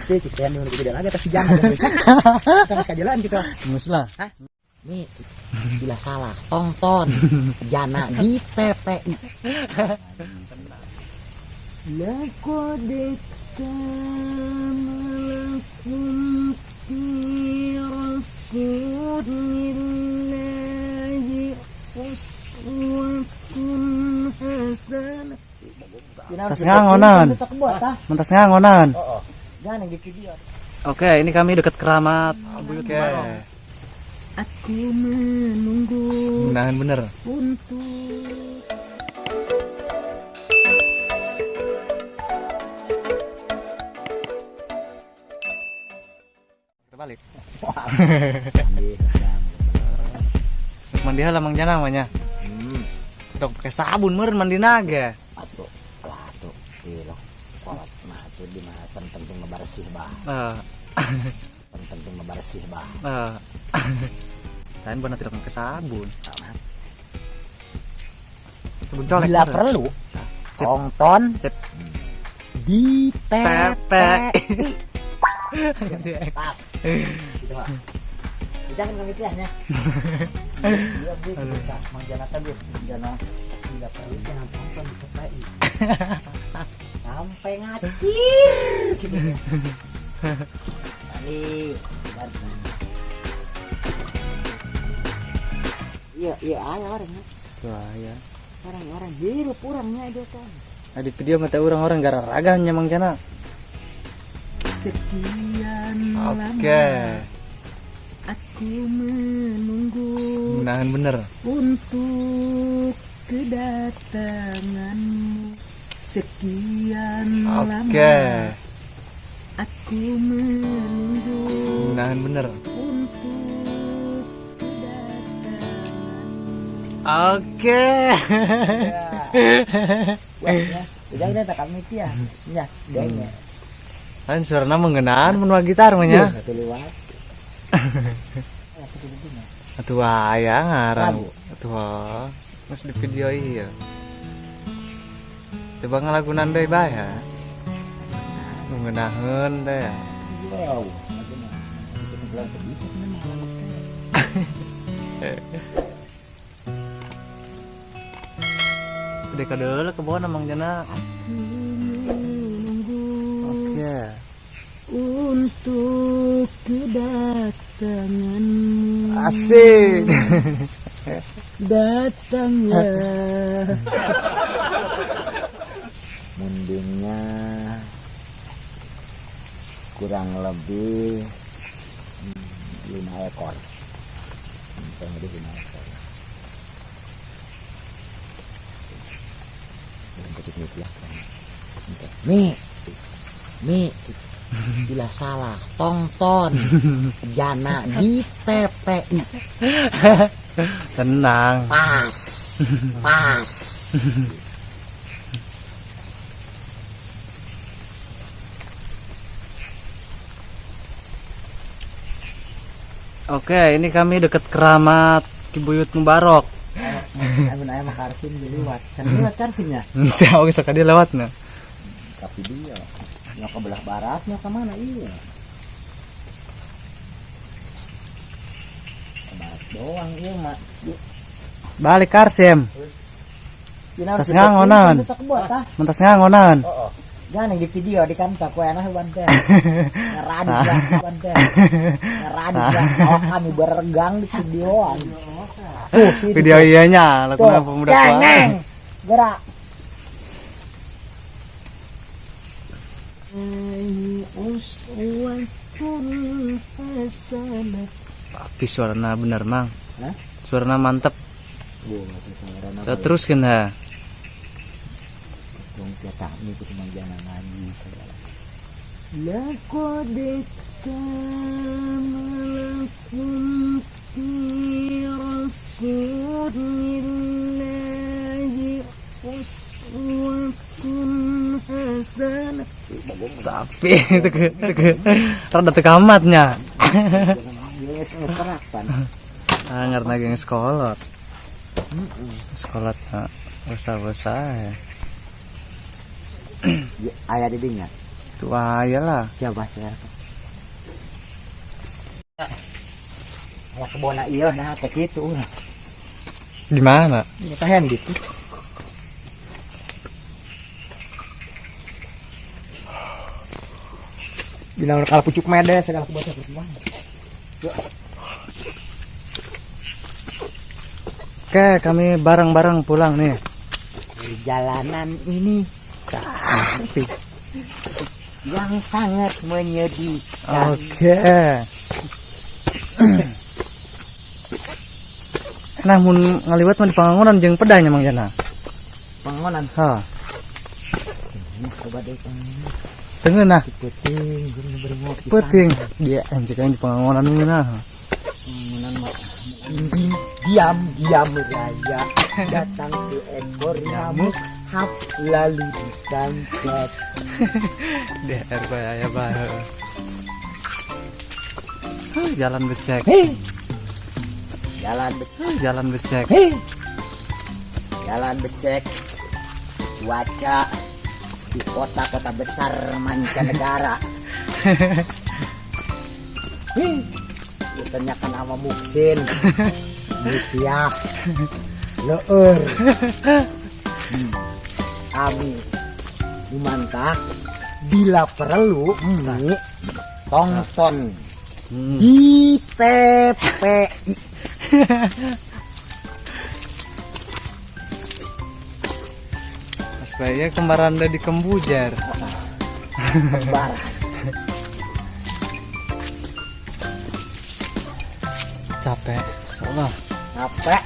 kita yang dulu tidak lagi tapi jangan. Kita masih jalan kita. Muslah. Hah? Nih, bila salah, tonton. Jana di TPI. Laqad kana lakum fi rasulillahi uswatun hasanah. Tas ngangonan. Mentas ngangonan. Jangan di video. Oke, ini kami dekat keramat Buyut Oke. Barok. Aku menunggu Mudahan bener. untuk Terbalik. Mandi halah mang jana namanya. Tok pakai sabun meureun mandi naga. atuh lah tuh ilok kolot mah tuh di mah penting ngebersih bah. Penting ngebersih bah. Lain bener tidak pakai sabun. Sama. Sabun colek. Bila perlu Sip. tonton Sip. di TPI. pas gitu mah. Jangan kami kiahnya. Dia buka manjana tabir jana bila perlu jangan tonton di TPI. Sampai ngacir gitu. Tadi iya ayah orangnya. Wah ya. Orang hirup orangnya dia kan. Di video mata orang-orang gara raganya mang jana. Sekian Oke. aku menunggu Mudahan bener. untuk kedatanganmu. Sekian Oke. aku menunggu Mudahan bener. untuk kedatanganmu. Oke. Wah, ya. Udah tak kami ya. Ya, kayaknya. Kan suaranya mengenaan menua gitar mah Satu lewat. Atuh aya ngarang. Lagu. Atuh mas di video iya. Coba ngalagunan deui bae ya. Ngeunahkeun teh. Wow. Dek kadeuleu ke bawah mang jana. Oke. Untuk kedatanganmu. Asik. Datanglah. Mundingnya kurang lebih 5 ekor. Kurang lebih 5 ekor. Kecil ya. Mi, bila salah, tonton Jana di TPI. Tenang. Pas. Oke, ini kami dekat keramat Buyut Barok. Abun aya mah karsin diliwat. Kan liwat karsinnya. Jauh sekali lewatna. Tapi dia nya ke belah barat, nya ke mana iya. Ke barat doang ieu mah. Balik Karsem. Tas ngangonan. Mentas ngangonan. Heeh. Jangan di video di kantor ku enak banten. Ngeradi lah banten. Ngeradi lah kalau kami beregang di videoan. Video iyanya lakukan pemuda kuat. Gerak. Tapi suaranya bener mang. Hah? Suaranya mantep. Saya teruskan ha. Dong kita ini itu cuma jangan ngaji. Laqad kana lakum fi rasulillahi uswatun hasanah. Tapi rada tekamatnya. Geus serapan. Ngarna geng sekolot. Sekolot usah-usah ya. Aya di dinya. Itu lah. Coba sekarang. Ya kebona iya nah kayak gitu. Di mana? Ini tahan gitu. Bilang kalau pucuk mede segala kebaca berkembang. Oke, kami bareng-bareng pulang nih. Di jalanan ini Asik. yang sangat menyedihkan. Oke. Namun ngaliwat mah di Pangangonan jeung pedanya Mang Jana. Pangonan. Ha, Ini coba deh kan. tengeun nah. Puting, bener-bener ngopi. Penting dia anjing di Pangangonan mah. Pangonan mah. Diam raya datang seekor nyamuk hap lalu ditangkap. DR bahaya bahaya. Jalan becek. Hei, Jalan becek. hei, jalan becek. Cuaca di kota-kota besar mancanegara. Hei, ditanyakan sama Muksin. Mutia, leur. Kami dimantah bila perlu ini tonton di TPI. Mas Bayu kembaran di Kembujar. Kembar. Capek, soalnya. Capek.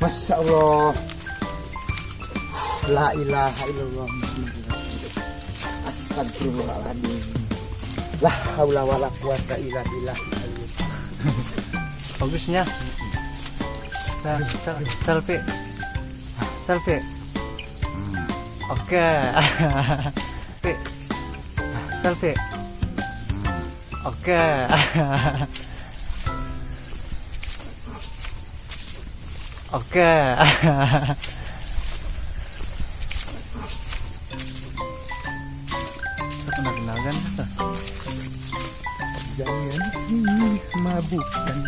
Masya Allah. La ilaha illallah. Astagfirullahaladzim. La haula wala quwata illa billah. Bagusnya. Selfie. Selfie. Oke. Selfie. Oke. Oke. Kenal-kenalan apa? Jangan sini mabukan.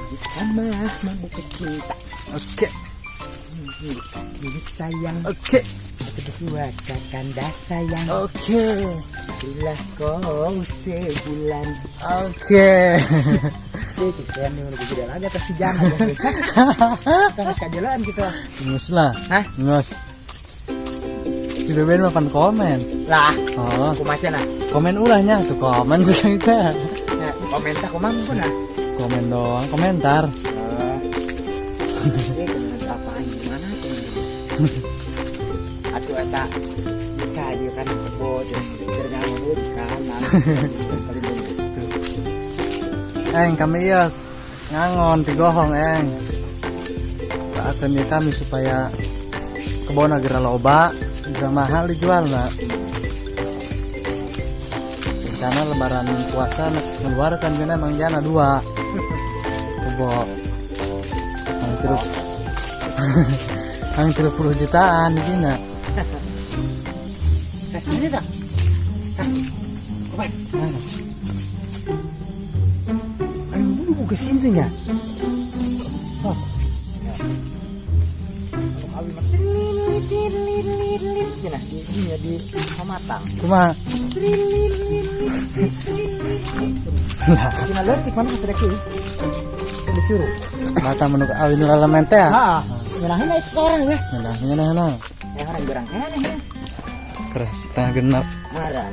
Kita mabuk cinta. Oke. Ini sayang. Oke. Kedua kakanda sayang. Oke. Bila kau sebulan. Oke. Itu keren nih udah gede lagi atas si jangan. Kan kajelan kita. Ngus lah. Hah? Ngus. Si Beben makan komen. Lah, Oh, aku maca nah. komen ulahnya tuh komen kita. Ya, komentar aku mampu nah. Komen doang, komentar. Ini kebenaran apaan gimana tuh? Atuh eta kita aja kan bodoh terganggu kanan. Kami ios ngangon tigohong akan di kami supaya kebon agar loba juga mahal dijual nak. Rencana lebaran puasa mengeluarkan jana Mang Jana 2 kebo ang 30 jutaan di sini. Ini tak? Aduh, ke sini ya. Oh. Nah, di sini ya di Hamatang. Cuma Cina letik mana sudah kiri? Dicuru. mata menuk awin elemen teh. Ah, menahin aja seorang ya. Nah. Orang gerang. Keras setengah genap. Marah.